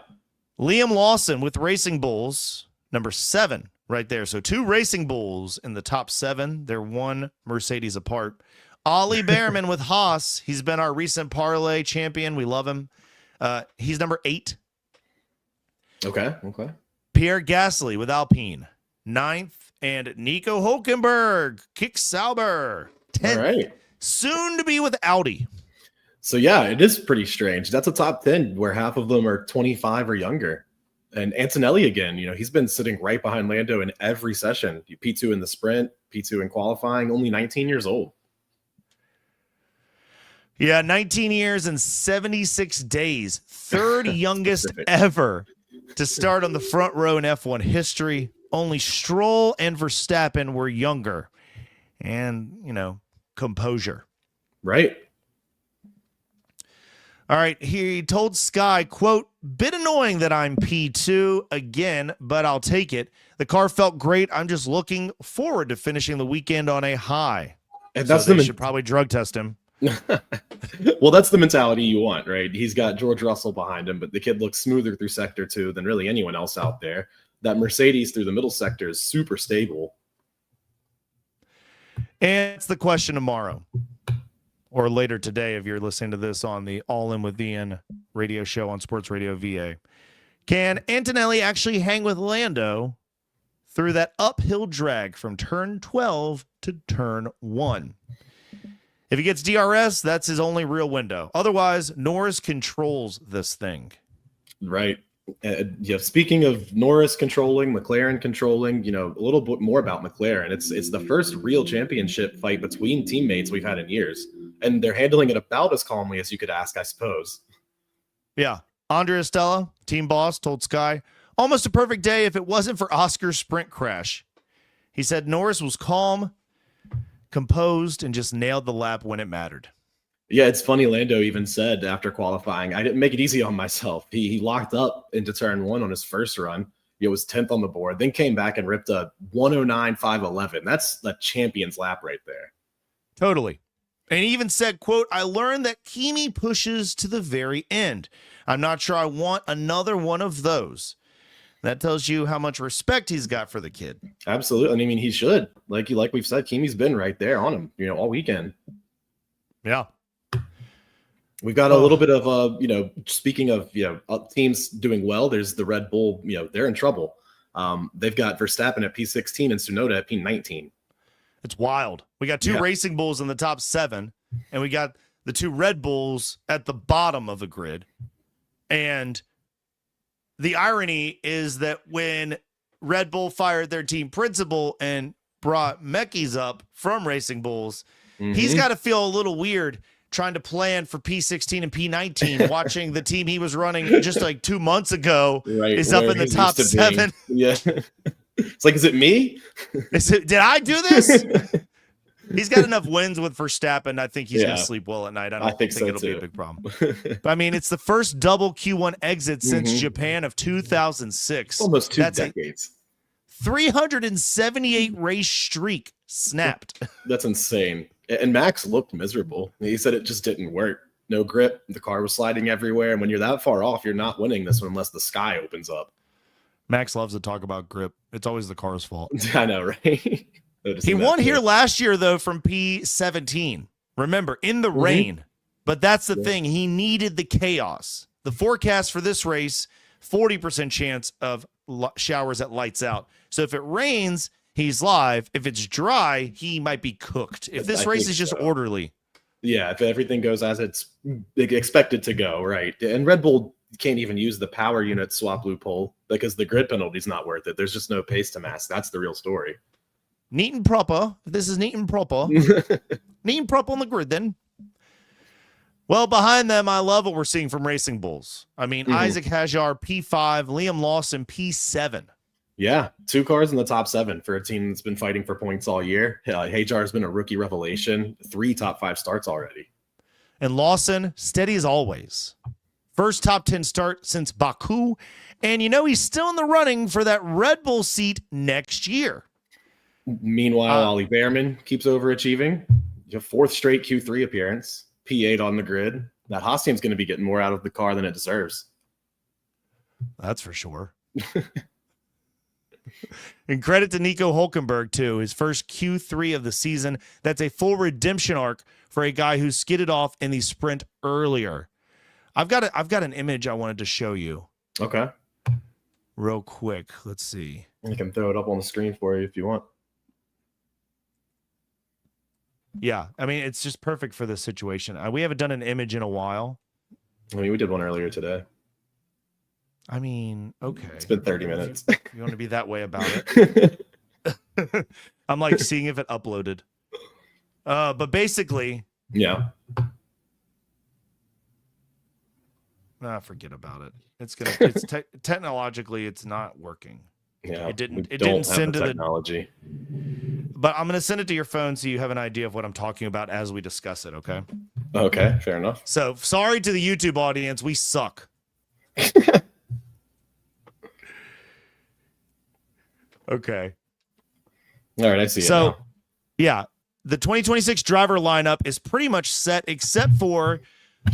Liam Lawson with Racing Bulls, number 7, right there. So 2 Racing Bulls in the top 7. They're 1 Mercedes apart. Ollie Bearman with Haas. He's been our recent parlay champion. We love him. He's number 8. Okay. Pierre Gasly with Alpine, 9th, and Nico Hülkenberg, Kick Sauber, 10th. All right. Soon to be with Audi. So, yeah, it is pretty strange. That's a top 10 where half of them are 25 or younger. And Antonelli, again, he's been sitting right behind Lando in every session. P2 in the sprint, P2 in qualifying, only 19 years old. Yeah, 19 years and 76 days. Third youngest ever to start on the front row in F1 history. Only Stroll and Verstappen were younger. And, composure. Right. All right, he told Sky, quote, bit annoying that I'm P2 again, but I'll take it. The car felt great. I'm just looking forward to finishing the weekend on a high. And that's they should probably drug test him. Well, that's the mentality you want, right? He's got George Russell behind him, but the kid looks smoother through sector 2 than really anyone else out there. That Mercedes through the middle sector is super stable. And it's the question tomorrow. Or later today, if you're listening to this on the All In with Ian radio show on Sports Radio VA. Can Antonelli actually hang with Lando through that uphill drag from turn 12 to turn 1? If he gets DRS, that's his only real window. Otherwise, Norris controls this thing. Right. Speaking of Norris controlling, McLaren controlling, a little bit more about McLaren. It's the first real championship fight between teammates we've had in years. And they're handling it about as calmly as you could ask, I suppose. Yeah. Andrea Stella, team boss, told Sky, almost a perfect day if it wasn't for Oscar's sprint crash. He said Norris was calm, composed, and just nailed the lap when it mattered. Yeah, it's funny. Lando even said after qualifying, I didn't make it easy on myself. He locked up into turn 1 on his first run. It was 10th on the board, then came back and ripped a 109.511. That's the champion's lap right there. Totally. And he even said, quote, I learned that Kimi pushes to the very end. I'm not sure I want another one of those. That tells you how much respect he's got for the kid. Absolutely. I mean, he should. Like we've said, Kimi's been right there on him, all weekend. Yeah. We've got a little bit of, speaking of, teams doing well, there's the Red Bull, they're in trouble. They've got Verstappen at P16 and Tsunoda at P19. It's wild. We got 2 Racing Bulls in the top 7, and we got the 2 Red Bulls at the bottom of the grid. And the irony is that when Red Bull fired their team principal and brought Mekis up from Racing Bulls, he's got to feel a little weird trying to plan for P16 and P19, watching the team he was running just like 2 months ago is up in the top 7. Yeah. It's like, is it me? Did I do this? He's got enough wins with Verstappen. I think he's going to sleep well at night. I don't think so it'll too. be a big problem. But I mean, it's the first double Q1 exit since Japan of 2006. Almost 2 decades. 378 race streak snapped. That's insane. And Max looked miserable. He said it just didn't work. No grip. The car was sliding everywhere. And when you're that far off, you're not winning this one unless the sky opens up. Max loves to talk about grip. It's always the car's fault. I know, right? He won here last year, though, from P17. Remember, in the rain. But that's the thing. He needed the chaos. The forecast for this race, 40% chance of showers at lights out. So if it rains, he's live. If it's dry, he might be cooked. If this race is just orderly. Yeah, if everything goes as it's expected to go, right? And Red Bull can't even use the power unit swap loophole because the grid penalty is not worth it. There's just no pace to mask. That's the real story. Neat and proper. This is neat and proper. Neat and proper on the grid, then. Well, behind them, I love what we're seeing from Racing Bulls. I mean, Isack Hadjar, P5, Liam Lawson, P7. Yeah, 2 cars in the top 7 for a team that's been fighting for points all year. Hadjar has been a rookie revelation. 3 top 5 starts already. And Lawson, steady as always. First top 10 start since Baku. And he's still in the running for that Red Bull seat next year. Meanwhile, Ollie Bearman keeps overachieving. 4th straight Q3 appearance. P8 on the grid. That Haas team's going to be getting more out of the car than it deserves. That's for sure. And credit to Nico Hülkenberg, too. His first Q3 of the season. That's a full redemption arc for a guy who skidded off in the sprint earlier. I've got an image I wanted to show you. Okay. real quick. Let's see. I can throw it up on the screen for you if you want. Yeah, I mean, it's just perfect for this situation. We haven't done an image in a while. I mean, we did one earlier today. I mean, okay. It's been 30 minutes. You want to be that way about it? I'm like seeing if it uploaded. But basically, yeah. Forget about it. It's technologically it's not working. Yeah. It didn't send to the technology. But I'm going to send it to your phone so you have an idea of what I'm talking about as we discuss it, okay? Okay, fair enough. So, sorry to the YouTube audience, we suck. Okay. All right, I see it so, now. Yeah, the 2026 driver lineup is pretty much set except for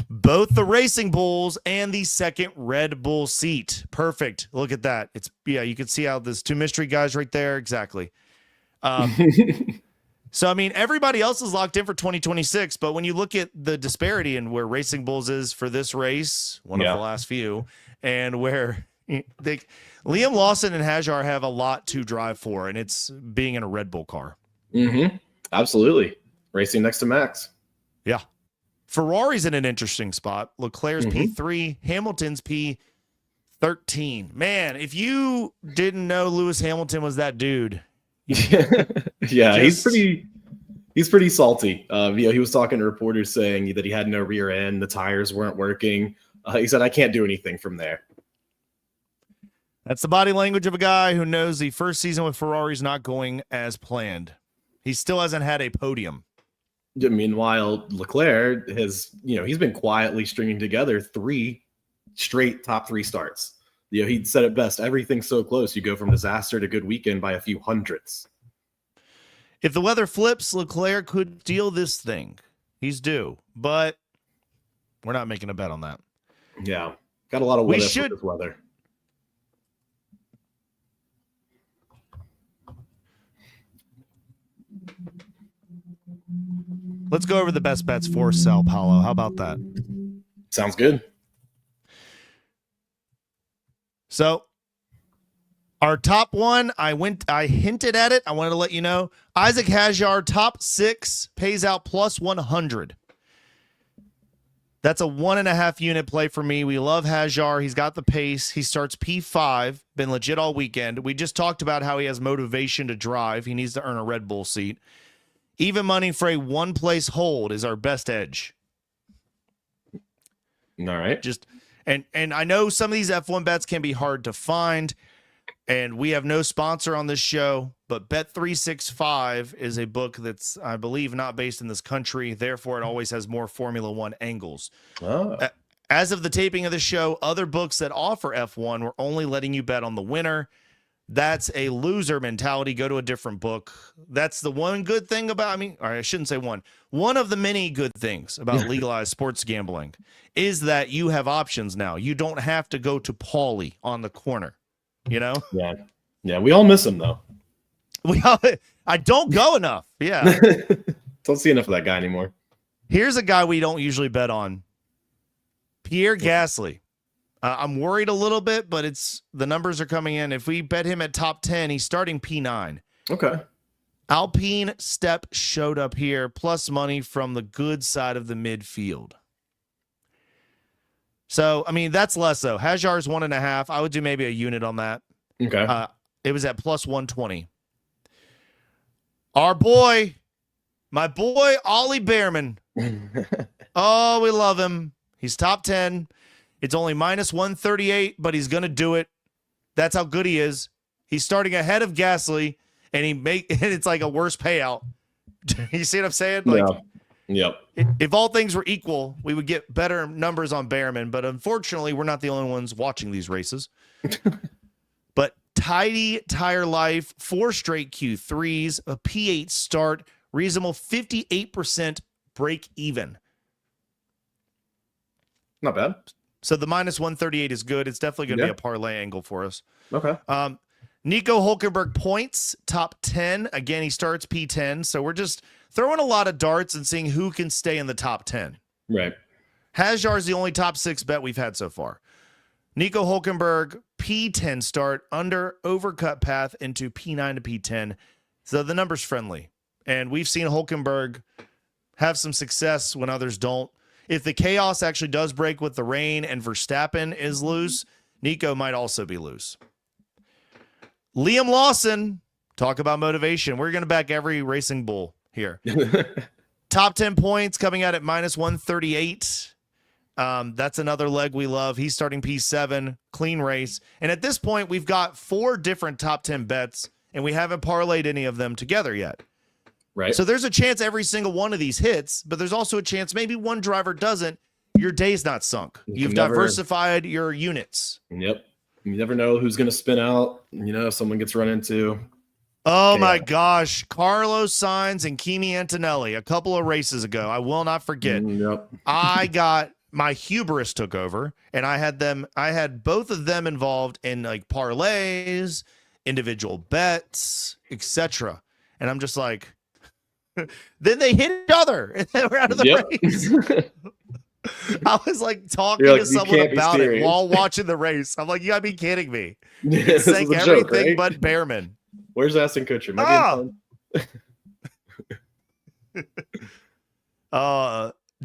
both the Racing Bulls and the second Red Bull seat. Perfect. Look at that. You can see how there's two mystery guys right there. Exactly. So, I mean, everybody else is locked in for 2026, but when you look at the disparity in where Racing Bulls is for this race, one of the last few, and where Liam Lawson and Hadjar have a lot to drive for, and it's being in a Red Bull car. Mm-hmm. Absolutely. Racing next to Max. Yeah. Ferrari's in an interesting spot. Leclerc's P3, Hamilton's P13. Man, if you didn't know Lewis Hamilton was that dude. Yeah, he's pretty salty. He was talking to reporters saying that he had no rear end, the tires weren't working. He said, I can't do anything from there. That's the body language of a guy who knows the first season with Ferrari's not going as planned. He still hasn't had a podium. Meanwhile, Leclerc he's been quietly stringing together 3 straight top 3 starts. He said it best. Everything's so close. You go from disaster to good weekend by a few hundredths. If the weather flips, Leclerc could steal this thing. He's due, but we're not making a bet on that. Yeah, got a lot of what ifs with this weather. Let's go over the best bets for Sao Paulo. How about that? Sounds good. So our top one, I hinted at it. I wanted to let you know. Isack Hadjar, top 6, pays out plus 100. That's a 1.5 unit play for me. We love Hadjar. He's got the pace. He starts P5, been legit all weekend. We just talked about how he has motivation to drive. He needs to earn a Red Bull seat. Even money for a one-place hold is our best edge. All right. And I know some of these F1 bets can be hard to find, and we have no sponsor on this show, but Bet365 is a book that's, I believe, not based in this country. Therefore, it always has more Formula One angles. Oh. As of the taping of the show, other books that offer F1 were only letting you bet on the winner. That's a loser mentality. Go to a different book. That's the one good thing about, I shouldn't say one. One of the many good things about legalized sports gambling is that you have options now. You don't have to go to Paulie on the corner, Yeah. Yeah. We all miss him though. I don't go enough. Yeah. Don't see enough of that guy anymore. Here's a guy we don't usually bet on. Pierre Gasly. I'm worried a little bit, but the numbers are coming in. If we bet him at top 10, he's starting P9. Okay. Alpine Step showed up here, plus money from the good side of the midfield. So, that's less though. Hadjar's 1.5. I would do maybe a unit on that. Okay. It was at plus 120. My boy, Ollie Bearman. Oh, we love him. He's top 10. It's only minus 138, but he's going to do it. That's how good he is. He's starting ahead of Gasly, and it's like a worse payout. You see what I'm saying? Yep. If all things were equal, we would get better numbers on Bearman, but unfortunately, we're not the only ones watching these races. But tidy tire life, 4 straight Q3s, a P8 start, reasonable 58% break even. Not bad. So the minus 138 is good. It's definitely going to be a parlay angle for us. Okay. Nico Hülkenberg points, top 10. Again, he starts P10. So we're just throwing a lot of darts and seeing who can stay in the top 10. Right. Hadjar is the only top 6 bet we've had so far. Nico Hülkenberg, P10 start under overcut path into P9 to P10. So the number's friendly. And we've seen Hülkenberg have some success when others don't. If the chaos actually does break with the rain and Verstappen is loose, Nico might also be loose. Liam Lawson, talk about motivation. We're going to back every racing bull here. Top 10 points coming out at -138. That's another leg we love. He's starting P7, clean race. And at this point, we've got 4 different top 10 bets, and we haven't parlayed any of them together yet. Right. So there's a chance every single one of these hits, but there's also a chance maybe one driver doesn't. Your day's not sunk. You've diversified your units. Yep. You never know who's going to spin out. Someone gets run into. Oh, my gosh. Carlos Sainz and Kimi Antonelli a couple of races ago. I will not forget. Yep. My hubris took over, and I had both of them involved in like parlays, individual bets, etc. And I'm just like, then they hit each other and they were out of the race. I was like talking to someone about it while watching the race. I'm like, you gotta be kidding me. It's saying everything joke, right? But Bearman. Where's Aston Kutcher?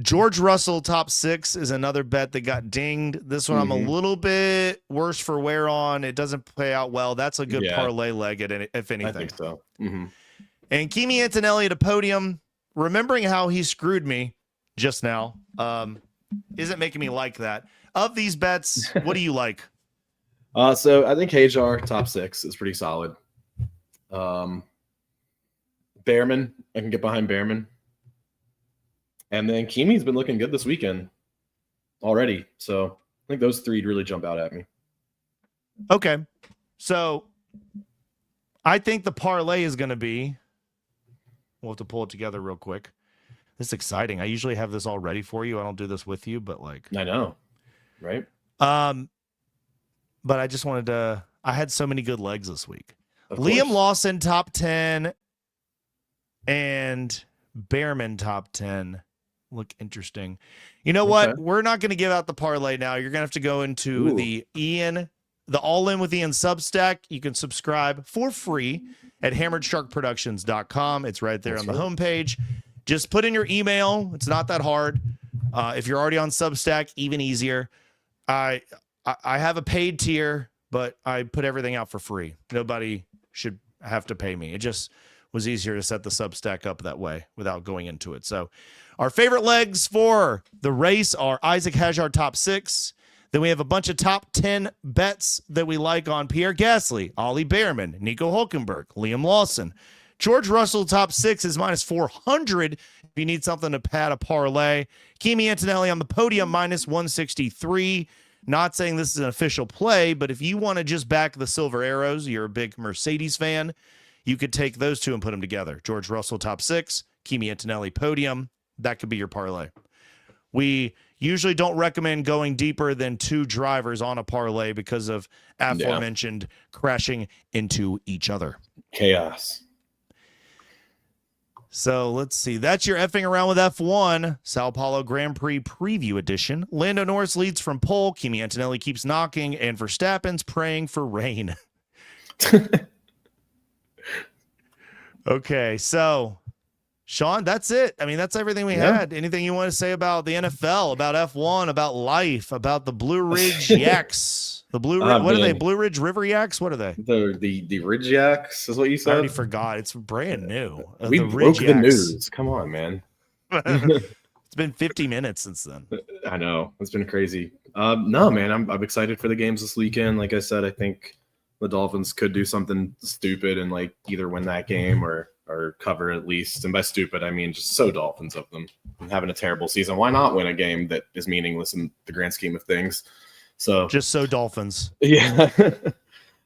George Russell top 6 is another bet that got dinged. This one I'm a little bit worse for wear on. It doesn't play out well. That's a good parlay leg, if anything. I think so. And Kimi Antonelli at a podium, remembering how he screwed me just now, isn't making me like that. Of these bets, what do you like? So I think Hadjar top 6 is pretty solid. Bearman, I can get behind Bearman. And then Kimi's been looking good this weekend already. So I think those 3 really jump out at me. Okay. So I think the parlay is going to be, we'll have to pull it together real quick. This is exciting. I usually have this all ready for you. I don't do this with you, but like. I know. Right? But I just wanted to, I had so many good legs this week. Liam Lawson top 10 and Bearman top 10 look interesting. You know what? We're not going to give out the parlay now. You're going to have to go into the All In with Ian Substack. You can subscribe for free at hammeredsharkproductions.com. It's right there on the homepage. Just put in your email. It's not that hard. If you're already on Substack, even easier. I have a paid tier, but I put everything out for free. Nobody should have to pay me. It just was easier to set the Substack up that way without going into it. So our favorite legs for the race are Isack Hadjar top 6. Then we have a bunch of top 10 bets that we like on Pierre Gasly, Ollie Bearman, Nico Hülkenberg, Liam Lawson. George Russell top 6 is -400 if you need something to pad a parlay. Kimi Antonelli on the podium -163. Not saying this is an official play, but if you want to just back the Silver Arrows, you're a big Mercedes fan, you could take those 2 and put them together. George Russell top 6, Kimi Antonelli podium. That could be your parlay. We usually don't recommend going deeper than 2 drivers on a parlay because of aforementioned crashing into each other. Chaos. So let's see. That's your effing around with F1 São Paulo Grand Prix preview edition. Lando Norris leads from pole. Kimi Antonelli keeps knocking, and Verstappen's praying for rain. Okay, so Sean, that's it. I mean, that's everything we had. Anything you want to say about the NFL, about F1, about life, about the Blue Ridge Yaks? The Blue Ridge, what are they? Blue Ridge River Yaks? What are they? The Ridge Yaks is what you said? I already forgot. It's brand new. We broke the news. Come on, man. It's been 50 minutes since then. I know. It's been crazy. No, man, I'm excited for the games this weekend. Like I said, I think the Dolphins could do something stupid and like either win that game or cover at least. And by stupid, I mean just so Dolphins of them. Having a terrible season. Why not win a game that is meaningless in the grand scheme of things? So just so Dolphins. Yeah. So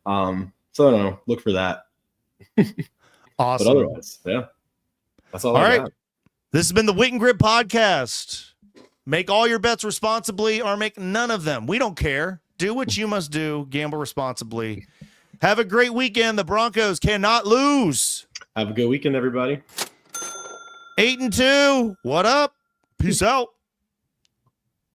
I don't know. Look for that. Awesome. But otherwise, yeah. That's all I got. This has been the Wit and Grit podcast. Make all your bets responsibly or make none of them. We don't care. Do what you must do. Gamble responsibly. Have a great weekend. The Broncos cannot lose. Have a good weekend, everybody. 8-2. What up? Peace out.